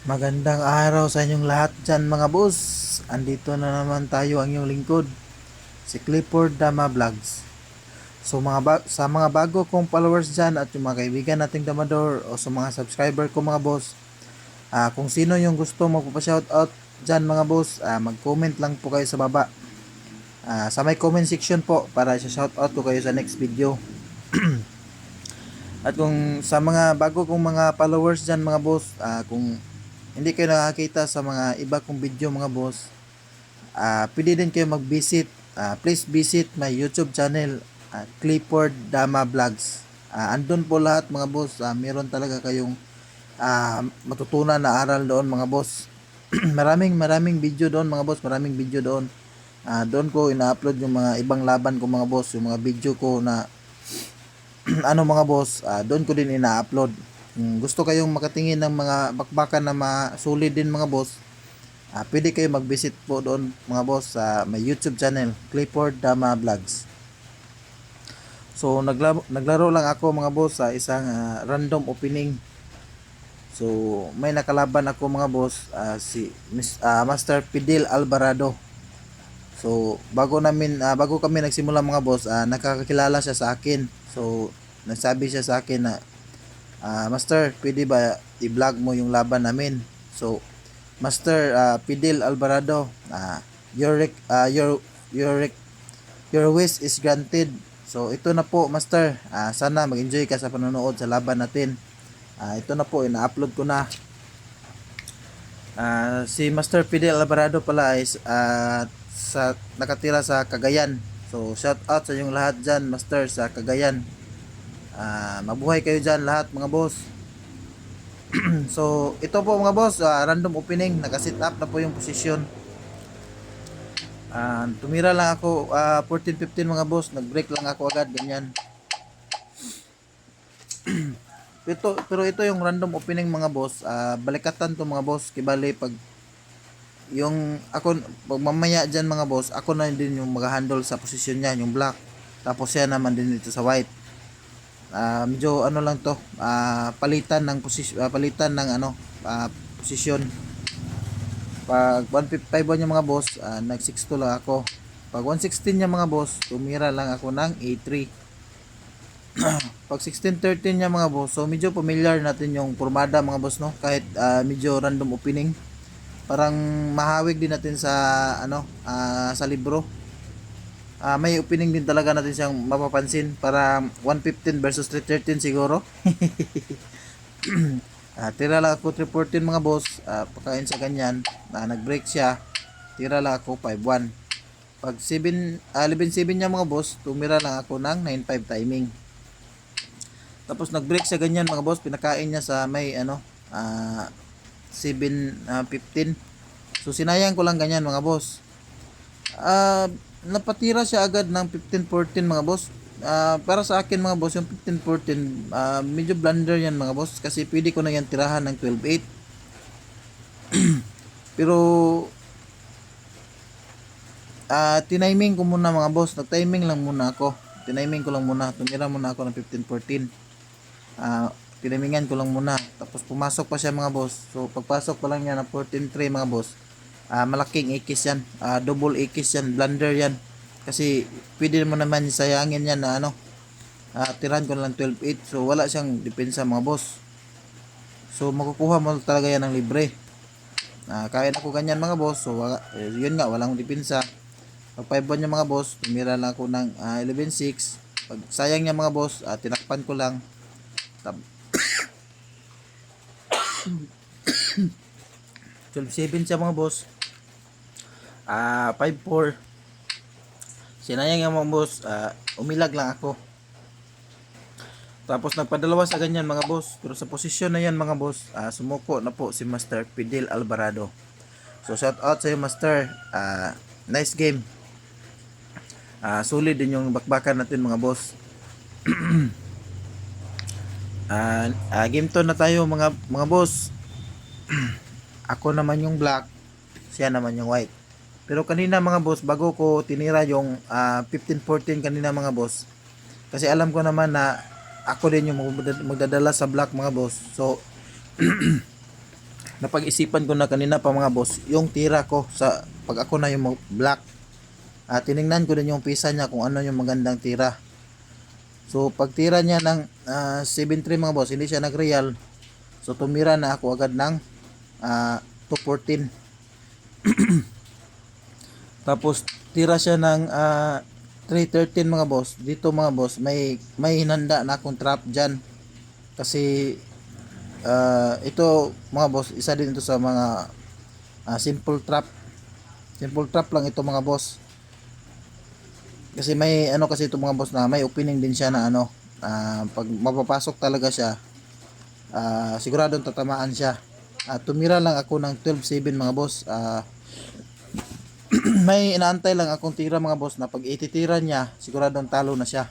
Magandang araw sa inyong lahat dyan mga boss. Andito na naman tayo ang inyong lingkod, si Clifford Dama Vlogs. So sa mga bago kong followers dyan at yung mga kaibigan nating Damador o sa mga subscriber ko mga boss, kung sino yung gusto magpapa-shoutout dyan mga boss, mag-comment lang po kayo sa baba. Sa may comment section po para i-shoutout ko kayo sa next video. At kung sa mga bago kong mga followers dyan mga boss, kung hindi kayo nakakita sa mga iba kong video mga boss, pwede din kayo mag-visit. Please visit my YouTube channel, Clifford Dama Vlogs. Andun po lahat mga boss. Meron talaga kayong matutunan na aral doon mga boss. maraming video doon mga boss. Maraming video doon. Doon ko ina-upload yung mga ibang laban ko mga boss. Yung mga video ko na ano mga boss, doon ko din ina-upload. Kung gusto kayong makatingin ng mga bakbakan na masulid din mga boss, pwede kayo mag-visit po doon mga boss sa may YouTube channel, Clifford Dama Vlogs. So naglaro lang ako mga boss sa isang random opening. So may nakalaban ako mga boss, si Master Fidel Alvarado. So bago kami nagsimula mga boss, nakakakilala siya sa akin. So nagsabi siya sa akin na, Master, pwede ba i-vlog mo yung laban namin? So Master Fidel Alvarado, your wish is granted. So ito na po Master, sana mag-enjoy ka sa panonood sa laban natin. Ito na po, ina-upload ko na. Si Master Fidel Alvarado pala ay nakatira sa Cagayan. So shout out sa inyong lahat dyan Master sa Cagayan. Mabuhay kayo dyan lahat mga boss. So ito po mga boss, random opening, naka-set up na po yung posisyon. Tumira lang ako 14-15 mga boss, nag-break lang ako agad ganyan. pero ito yung random opening mga boss, balikatan to mga boss, kibali pag yung ako pag mamaya dyan mga boss, ako na din yung mag-handle sa posisyon niya, yung black, tapos yan naman din dito sa white. Medyo ano lang to, palitan ng posisyon. Pag 155 niya mga boss, nag 6-2 lang ako. Pag 116 niya mga boss, tumira lang ako ng A3. Pag 16-13 niya mga boss, so medyo familiar natin yung formada mga boss no, kahit medyo random opening. Parang mahawig din natin sa sa libro. May opening din talaga natin siyang mapapansin, para 115 versus 313 siguro. Tira lang ako 314 mga boss, pagkain sa ganyan, nag-break siya, tira lang ako 51. Pag 11-7 niya mga boss, tumira lang ako ng 9-5 timing. Tapos nag-break siya ganyan mga boss, pinakain niya sa may 7-15. So sinayang ko lang ganyan mga boss. Napatira siya agad ng 15-14 mga boss. Para sa akin mga boss, yung 15-14 medyo blunder yan mga boss, kasi pwede ko na yan tirahan ng 12-8. Pero tiniming ko muna mga boss, nag-timing lang muna ako. Tiniming ko lang muna, tumira muna ako ng 15-14. Tinamingan ko lang muna, tapos pumasok pa siya mga boss. So pagpasok pa lang niya ng 14-3 mga boss, malaking ikis yan, double ikis yan, blunder yan. Kasi pwede mo naman sayangin yan na tirahan ko lang 12-8. So wala siyang depensa mga boss. So makukuha mo talaga yan ng libre. Kaya ako ganyan mga boss. So yun nga, walang depensa. Pag 5-1 niya mga boss, tumira lang ako ng 11-6. Pag sayang niya mga boss, tinakpan ko lang. 12-7 siya mga boss. 5-4. Sinayang yung mga boss, umilag lang ako. Tapos nagpadalawa sa ganyan mga boss. Pero sa posisyon na yan mga boss, sumuko na po si Master Fidel Alvarado. So shout out sa iyo Master. Nice game. Solid din yung bakbakan natin mga boss. Game 2 na tayo mga boss. Ako naman yung black, siya naman yung white. Pero kanina mga boss, bago ko tinira yung 15-14 kanina mga boss, kasi alam ko naman na ako din yung magdadala sa black mga boss. So napag-isipan ko na kanina pa mga boss, yung tira ko sa pag ako na yung black. Tiningnan ko din yung pisa niya kung ano yung magandang tira. So pag tira niya ng 7-3 mga boss, hindi siya nag-real. So tumira na ako agad ng 214. Tapos tira siya ng 313 mga boss. Dito mga boss, may hinanda na akong trap diyan. Kasi ito mga boss, isa din ito sa mga simple trap. Simple trap lang ito mga boss. Kasi may ano kasi ito mga boss na may opening din siya na ano, pag mapapasok talaga siya, siguradong tatamaan siya. Tumira lang ako ng 12-7 mga boss. May inaantay lang akong tira mga boss na pag ititira niya, siguradong talo na siya.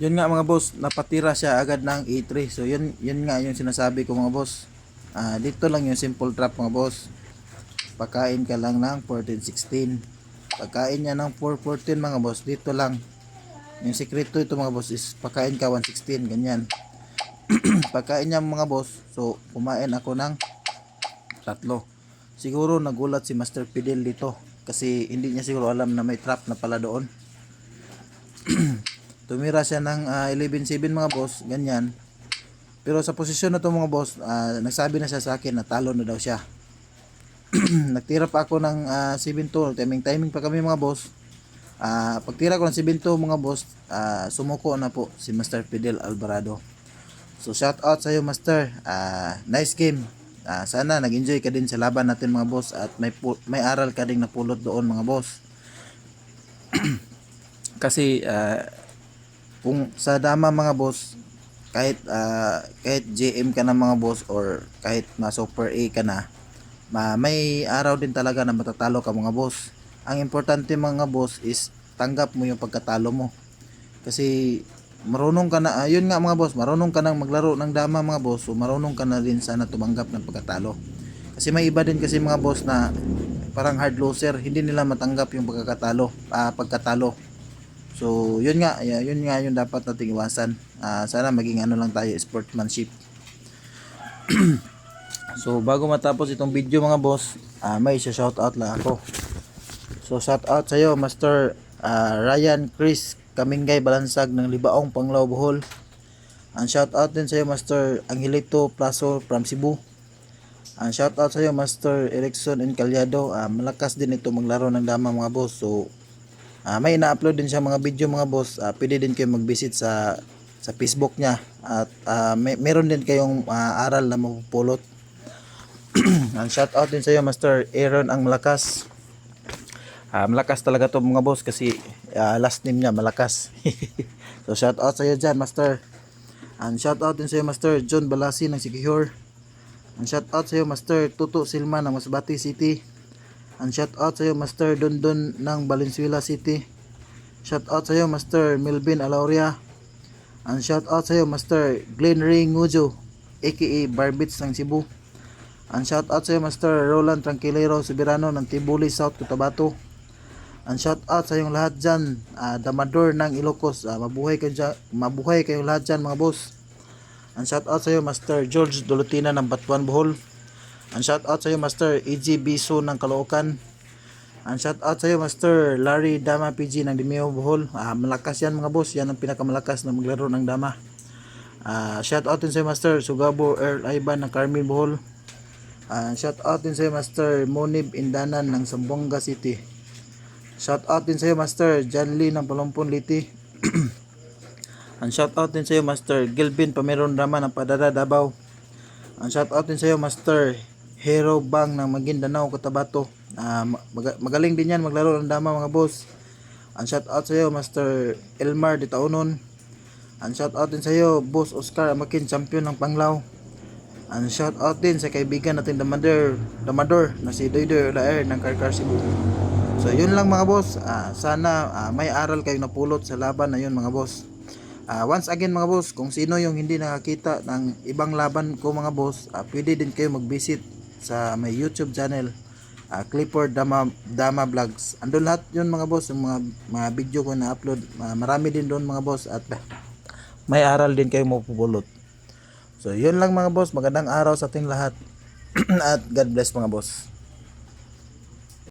Yun nga mga boss, napatira siya agad ng E3. So yun nga yung sinasabi ko mga boss. Dito lang yung simple trap mga boss. Pagkain ka lang ng 14-16. Pagkain niya ng 4-14 mga boss, dito lang. Yung sekreto ito mga boss is pagkain ka 116, ganyan. Pagkain niya mga boss, so kumain ako ng 3. Siguro nagulat si Master Fidel dito kasi hindi niya siguro alam na may trap na pala doon. Tumira siya ng 11-7 mga boss, ganyan. Pero sa posisyon na to mga boss, nagsabi na siya sa akin na talo na daw siya. Nagtira pa ako ng 7-2, timing pa kami mga boss. Pagtira ko ng 7-2 mga boss, sumuko na po si Master Fidel Alvarado. So shout out sa iyo Master, nice game. Sana nag-enjoy ka din sa laban natin mga boss at may aral ka ding napulot doon mga boss. Kasi kung sa dama mga boss, kahit JM ka na mga boss or kahit na Super A ka na, may araw din talaga na matatalo ka mga boss. Ang importante mga boss is tanggap mo yung pagkatalo mo. Kasi marunong ka na, yun nga mga boss, marunong ka nang maglaro ng dama mga boss, so marunong ka na din sana tumanggap ng pagkatalo. Kasi may iba din kasi mga boss na parang hard loser, hindi nila matanggap yung pagkatalo. So yun nga yung dapat nating iwasan. Sana maging ano lang tayo, sportsmanship. So bago matapos itong video mga boss, may shoutout lang ako. So shout out sa iyo Master Ryan Chris Kamingay Balansag ng Libaong Panglao Bohol. Ang shout out din sa iyo Master Angelito Plaso from Cebu. Ang shout out sa iyo Master Erickson Encaliado. Malakas din ito maglaro ng dama mga boss. So may ina-upload din siya mga video mga boss. Pwede din kayo mag-visit sa Facebook niya at meron din kayong aral na mapupulot. Ang shout out din sa iyo Master Aaron ang Malakas. Malakas talaga to mga boss kasi last name niya Malakas. So shout out sa iyo dyan Master. And shout out din sa iyo Master John Balasi ng Sikihor. And shout out sa iyo Master Tuto Silma ng Masbate City. And shout out sa iyo Master Dondon ng Valenzuela City. Shout out sa iyo Master Melvin Alauria. And shout out sa iyo Master Glenn Ray Ngujo aka Barbits ng Cebu. And shout out sa iyo Master Roland Tranquilero Soberano ng Tibuli South Cotabato. And shout out sa yung lahat dyan, Damador ng Ilocos, mabuhay kayong lahat dyan mga boss. And shout out sa iyo Master George Dolotina ng Batuan Bohol. And shout out sa iyo Master E.G. Biso ng Caloocan. And shout out sa iyo Master Larry Dama PG ng Dimeo Bohol. Malakas yan mga boss, yan ang pinakamalakas na maglaro ng dama. Shout out din sa iyo Master Sugabo Earl Ivan ng Carmen Bohol. Shout out din sa iyo Master Monib Indanan ng Zamboanga City. Shout out din sa iyo Master John Lee ng Palompon Liti. And shout out din sa iyo Master Gilvin Pameron Rama ng Padada Davao. And shout out din sa iyo Master Hero Bang ng Maguindanao Cotabato. Magaling din yan maglaro ng dama mga boss. And shout out sa iyo Master Elmar de Taonon. And shout out din sa iyo Boss Oscar Amakin, champion ng Panglao. And shout out din sa kaibigan natin Damador na si Doydoy Olaer ng Karkar Cebu. So yun lang mga boss, sana may aral kayong napulot sa laban na yun mga boss. Once again mga boss, kung sino yung hindi nakakita ng ibang laban ko mga boss, pwede din kayo mag-visit sa may YouTube channel, Clifford Dama Vlogs. Andun lahat yun mga boss, yung mga video ko na upload, marami din doon mga boss at may aral din kayo mapupulot. So, yun lang mga boss. Magandang araw sa ating lahat. At God bless mga boss.